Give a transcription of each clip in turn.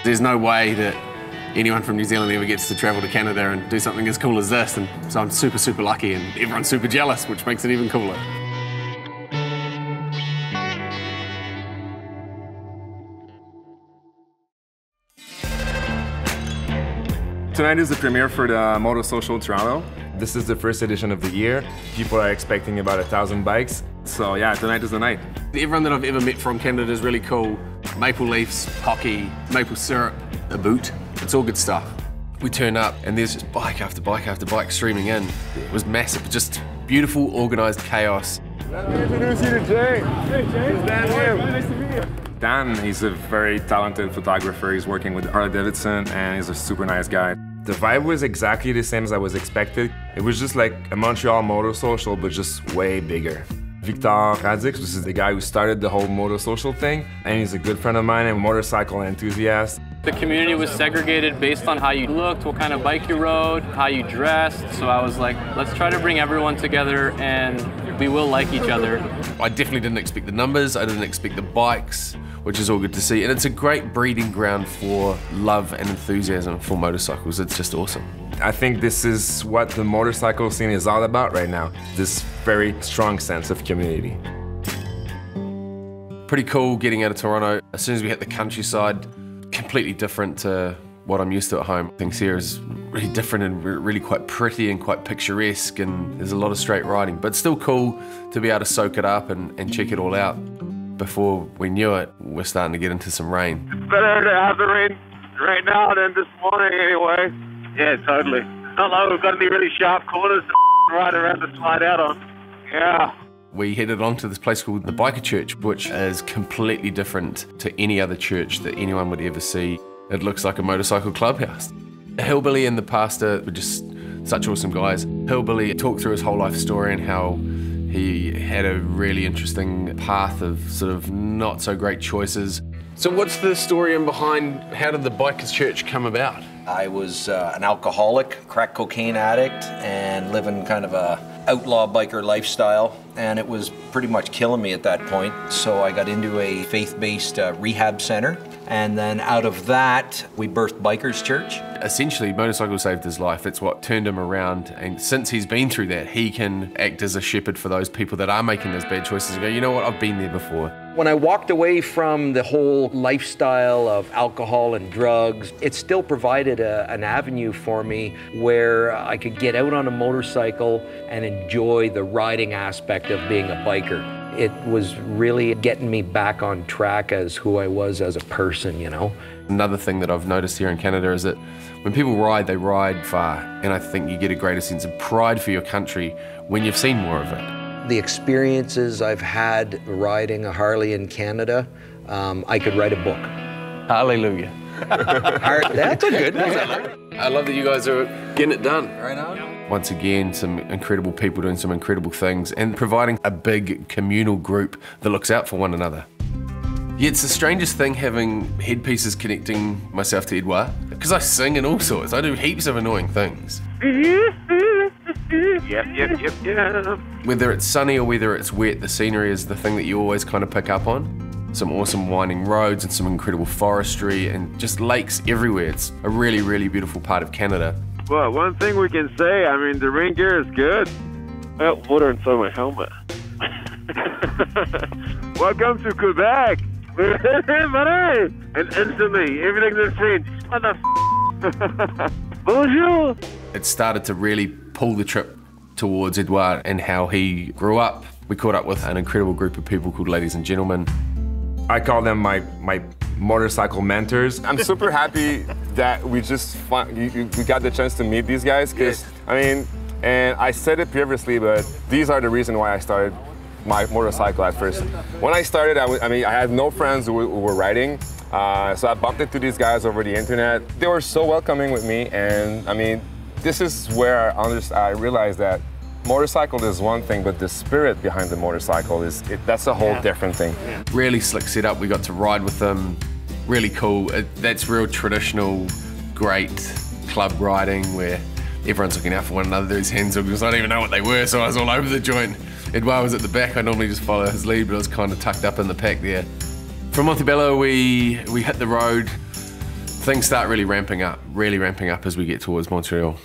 There's no way that anyone from New Zealand ever gets to travel to Canada and do something as cool as this, and so I'm super, super lucky, and everyone's super jealous, which makes it even cooler. Tonight is the premiere for the Moto Social Toronto. This is the first edition of the year. People are expecting about 1,000 bikes. So yeah, tonight is the night. Everyone that I've ever met from Canada is really cool. Maple leaves, hockey, maple syrup, a boot. It's all good stuff. We turn up and there's just bike after bike after bike streaming in. It was massive, just beautiful, organised chaos. Let me introduce you to Jay. Hey Jay, it's Dan here. Nice to meet you. Dan, he's a very talented photographer. He's working with Harley-Davidson and he's a super nice guy. The vibe was exactly the same as I was expected. It was just like a Montreal Moto Social, but just way bigger. Victor Radix, this is the guy who started the whole Moto Social thing, and he's a good friend of mine and a motorcycle enthusiast. The community was segregated based on how you looked, what kind of bike you rode, how you dressed. So I was like, let's try to bring everyone together and we will like each other. I definitely didn't expect the numbers, I didn't expect the bikes, which is all good to see. And it's a great breeding ground for love and enthusiasm for motorcycles. It's just awesome. I think this is what the motorcycle scene is all about right now, this very strong sense of community. Pretty cool getting out of Toronto. As soon as we hit the countryside, completely different to what I'm used to at home. Things here is really different and really quite pretty and quite picturesque, and there's a lot of straight riding, but still cool to be able to soak it up and check it all out. Before we knew it, we're starting to get into some rain. It's better to have the rain right now than this morning anyway. Yeah, totally. Not like we've got any really sharp corners to ride around to slide out on. Yeah. We headed on to this place called the Biker Church, which is completely different to any other church that anyone would ever see. It looks like a motorcycle clubhouse. Hillbilly and the pastor were just such awesome guys. Hillbilly talked through his whole life story and how he had a really interesting path of sort of not so great choices. So what's the story in behind how did the Bikers Church come about? I was an alcoholic, crack cocaine addict, and living kind of a outlaw biker lifestyle, and it was pretty much killing me at that point. So I got into a faith-based rehab center, and then out of that, we birthed Bikers Church. Essentially, motorcycle saved his life. It's what turned him around, and since he's been through that, he can act as a shepherd for those people that are making those bad choices and go, you know what, I've been there before. When I walked away from the whole lifestyle of alcohol and drugs, it still provided an avenue for me where I could get out on a motorcycle and enjoy the riding aspect of being a biker. It was really getting me back on track as who I was as a person, you know. Another thing that I've noticed here in Canada is that when people ride, they ride far, and I think you get a greater sense of pride for your country when you've seen more of it. The experiences I've had riding a Harley in Canada, I could write a book. Hallelujah. That's a good one. I love that you guys are getting it done. Right on. Once again, some incredible people doing some incredible things and providing a big communal group that looks out for one another. Yeah, it's the strangest thing having headpieces connecting myself to Édouard, because I sing and all sorts. I do heaps of annoying things. Yep. Whether it's sunny or whether it's wet, the scenery is the thing that you always kind of pick up on. Some awesome winding roads and some incredible forestry and just lakes everywhere. It's a really, really beautiful part of Canada. Well, one thing we can say, I mean, the rain gear is good. I got water inside my helmet. Welcome to Quebec. And instantly, everything has changed. What the Bonjour. It started to really pull the trip towards Édouard and how he grew up. We caught up with an incredible group of people called Ladies and Gentlemen. I call them my motorcycle mentors. I'm super happy that we got the chance to meet these guys, because I mean, and I said it previously, but these are the reason why I started my motorcycle at first. When I started, I had no friends who were riding, so I bumped into these guys over the internet. They were so welcoming with me, and I mean, this is where I realized that motorcycle is one thing, but the spirit behind the motorcycle that's a whole different thing. Yeah. Really slick setup. We got to ride with them. Really cool. That's real traditional, great club riding where everyone's looking out for one another. These hands because I didn't even know what they were, so I was all over the joint. Édouard was at the back. I normally just follow his lead, but I was kind of tucked up in the pack there. From Montebello, we hit the road. Things start really ramping up as we get towards Montreal.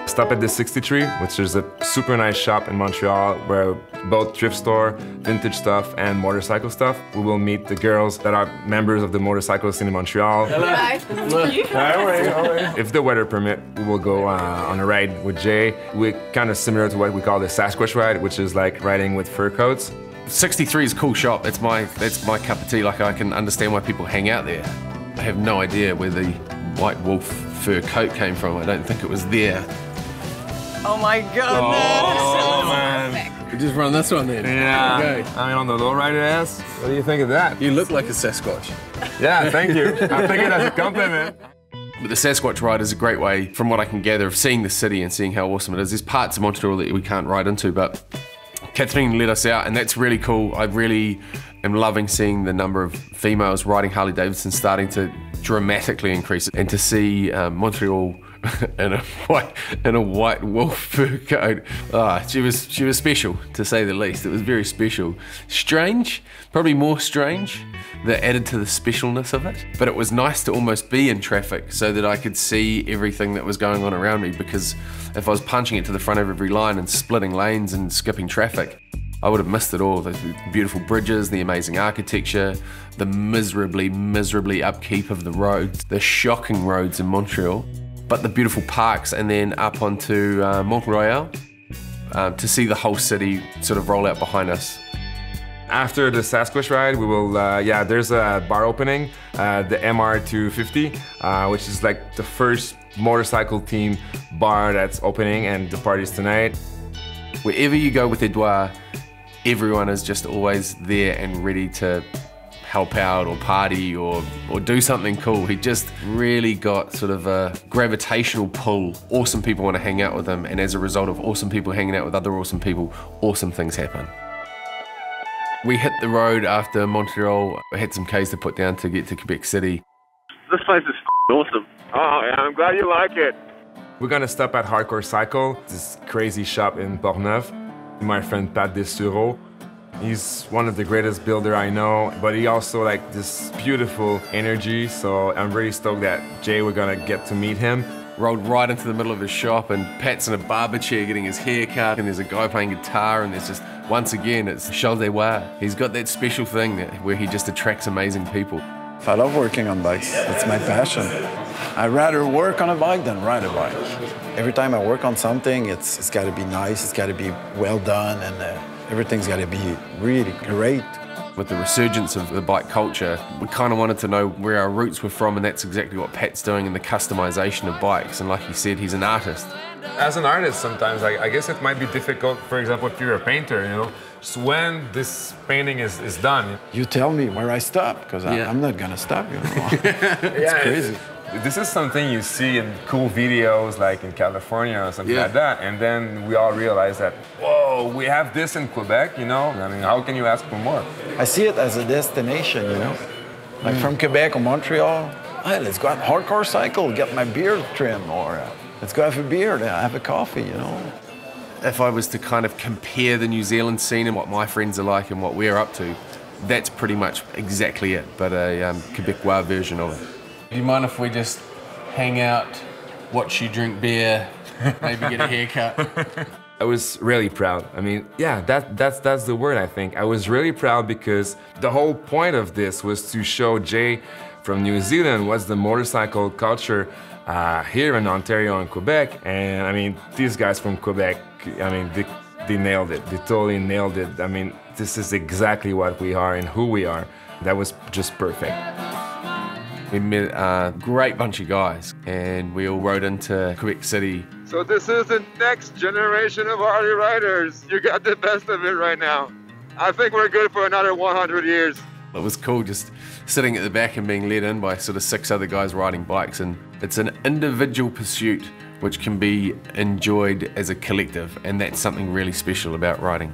Stop at the 63, which is a super nice shop in Montreal where both thrift store, vintage stuff, and motorcycle stuff. We will meet the girls that are members of the motorcycle scene in Montreal. Hello. Hi. If the weather permit, we will go on a ride with Jay. We're kind of similar to what we call the Sasquatch ride, which is like riding with fur coats. 63 is a cool shop. That's my cup of tea. Like, I can understand why people hang out there. I have no idea where the white wolf fur coat came from. I don't think it was there. Oh my goodness! Oh man! We just run this one then. Yeah. Okay. I mean, on the lowrider ass. What do you think of that? You look like a Sasquatch. Yeah, thank you. I take it as a compliment. But the Sasquatch ride is a great way, from what I can gather, of seeing the city and seeing how awesome it is. There's parts of Montreal that we can't ride into, but Catherine let us out, and that's really cool. I really am loving seeing the number of females riding Harley-Davidson starting to dramatically increase, and to see Montreal in a white wolf fur coat. She was special, to say the least. It was very special. Strange, probably more strange, that added to the specialness of it. But it was nice to almost be in traffic so that I could see everything that was going on around me, because if I was punching it to the front of every line and splitting lanes and skipping traffic, I would have missed it all. The beautiful bridges, the amazing architecture, the miserably upkeep of the roads, the shocking roads in Montreal, but the beautiful parks, and then up onto Mont-Royal to see the whole city sort of roll out behind us. After the Sasquatch ride, we will, there's a bar opening, the MR250, which is like the first motorcycle team bar that's opening, and the party's tonight. Wherever you go with Édouard, everyone is just always there and ready to help out or party or do something cool. He just really got sort of a gravitational pull. Awesome people want to hang out with him, and as a result of awesome people hanging out with other awesome people, awesome things happen. We hit the road after Montreal. We had some Ks to put down to get to Quebec City. This place is awesome. Oh, yeah, I'm glad you like it. We're gonna stop at Hardcore Cycle, this crazy shop in Portneuf. My friend Pat Desureau, he's one of the greatest builder I know, but he also like this beautiful energy, so I'm really stoked that Jay, we're gonna get to meet him. Rolled right into the middle of his shop, and Pat's in a barber chair getting his hair cut, and there's a guy playing guitar, and there's just, once again, it's Charles Édouard. He's got that special thing where he just attracts amazing people. I love working on bikes. It's my passion. I'd rather work on a bike than ride a bike. Every time I work on something, it's got to be nice, it's got to be well done, and everything's got to be really great. With the resurgence of the bike culture, we kind of wanted to know where our roots were from, and that's exactly what Pat's doing in the customization of bikes. And like he said, he's an artist. As an artist, sometimes I guess it might be difficult, for example, if you're a painter, you know, just when this painting is done. You tell me where I stop, because I'm not going to stop, you know. It's crazy. This is something you see in cool videos like in California or something like that, and then we all realize that, whoa, we have this in Quebec, you know? I mean, how can you ask for more? I see it as a destination, you know? Like from Quebec or Montreal, hey, let's go out Hardcore Cycle, get my beard trimmed, or let's go have a beer, have a coffee, you know? If I was to kind of compare the New Zealand scene and what my friends are like and what we're up to, that's pretty much exactly it, but a Quebecois version of it. Do you mind if we just hang out, watch you drink beer, maybe get a haircut? I was really proud. I mean, yeah, that's the word, I think. I was really proud because the whole point of this was to show Jay from New Zealand what's the motorcycle culture here in Ontario and Quebec. And I mean, these guys from Quebec, I mean, they nailed it. They totally nailed it. I mean, this is exactly what we are and who we are. That was just perfect. We met a great bunch of guys, and we all rode into Quebec City. So this is the next generation of Harley riders. You got the best of it right now. I think we're good for another 100 years. It was cool just sitting at the back and being led in by sort of 6 other guys riding bikes, and it's an individual pursuit which can be enjoyed as a collective, and that's something really special about riding.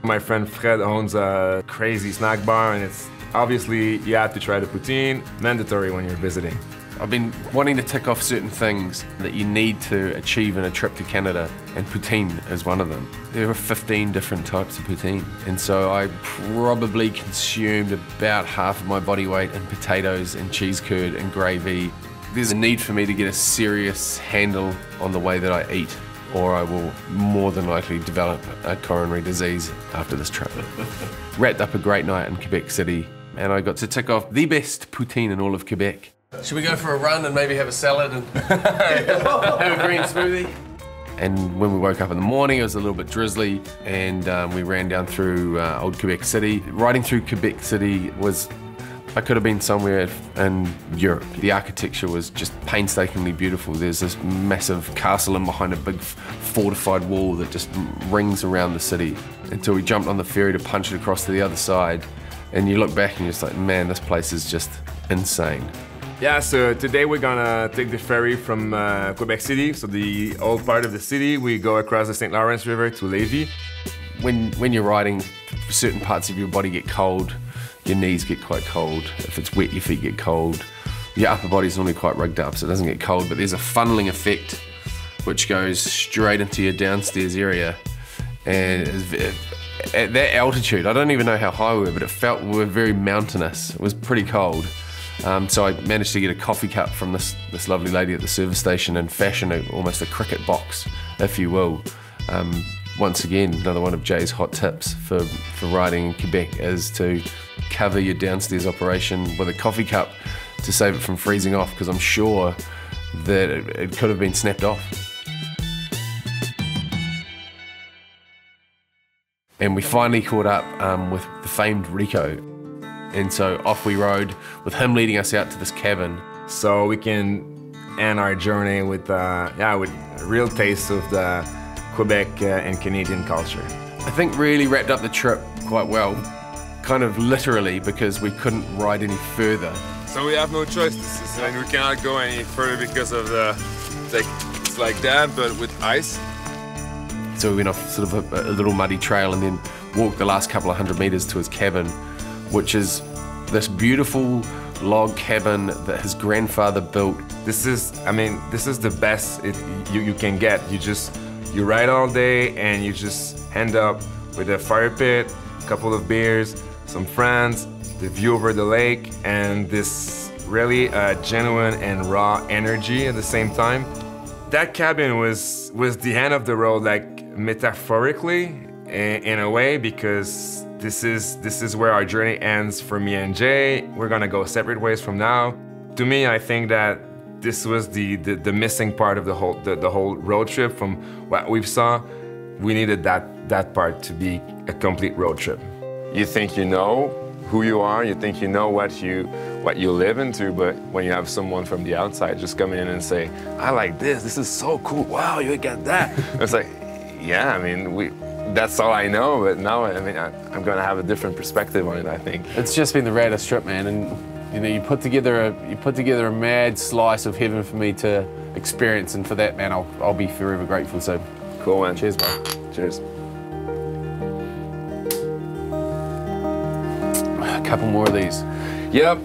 My friend Fred owns a crazy snack bar, and it's obviously you have to try the poutine, mandatory when you're visiting. I've been wanting to tick off certain things that you need to achieve in a trip to Canada, and poutine is one of them. There are 15 different types of poutine, and so I probably consumed about half of my body weight in potatoes and cheese curd and gravy. There's a need for me to get a serious handle on the way that I eat, or I will more than likely develop a coronary disease after this trip. Wrapped up a great night in Quebec City, and I got to tick off the best poutine in all of Quebec. Should we go for a run and maybe have a salad and have a green smoothie? And when we woke up in the morning, it was a little bit drizzly, and we ran down through old Quebec City. Riding through Quebec City was, I could have been somewhere in Europe. The architecture was just painstakingly beautiful. There's this massive castle in behind a big fortified wall that just rings around the city, until we jumped on the ferry to punch it across to the other side. And you look back and you're just like, man, this place is just insane. Yeah, so today we're gonna take the ferry from Quebec City, so the old part of the city. We go across the St. Lawrence River to Lévis. When you're riding, certain parts of your body get cold. Your knees get quite cold. If it's wet, your feet get cold. Your upper body's normally quite rugged up, so it doesn't get cold, but there's a funneling effect which goes straight into your downstairs area. And at that altitude, I don't even know how high we were, but it felt we were very mountainous. It was pretty cold. So I managed to get a coffee cup from this lovely lady at the service station and fashion almost a cricket box, if you will. Once again, another one of Jay's hot tips for riding in Quebec is to cover your downstairs operation with a coffee cup to save it from freezing off, because I'm sure that it could have been snapped off. And we finally caught up with the famed Rico. And so off we rode, with him leading us out to this cabin. So we can end our journey with a real taste of the Quebec and Canadian culture. I think really wrapped up the trip quite well, kind of literally, because we couldn't ride any further. So we have no choice, and we cannot go any further because of it's like that, but with ice. So we went off sort of a little muddy trail and then walked the last couple of 100 meters to his cabin, which is this beautiful log cabin that his grandfather built. This is the best you can get. You ride all day and you just end up with a fire pit, a couple of beers, some friends, the view over the lake, and this really genuine and raw energy at the same time. That cabin was the end of the road, like metaphorically in a way, because this is where our journey ends for me and Jay. We're gonna go separate ways from now. To me, I think that this was the missing part of the whole road trip. From what we saw, we needed that part to be a complete road trip. You think you know who you are, you think you know what you live into, but when you have someone from the outside just come in and say, I like this is so cool, wow, you got that. It's like, yeah, I mean, that's all I know, but now, I mean, I'm gonna have a different perspective on it, I think. It's just been the raddest trip, man, and you know, you put together a mad slice of heaven for me to experience, and for that, man, I'll be forever grateful. So, cool, man. Cheers, bro. Cheers. A couple more of these. Yep.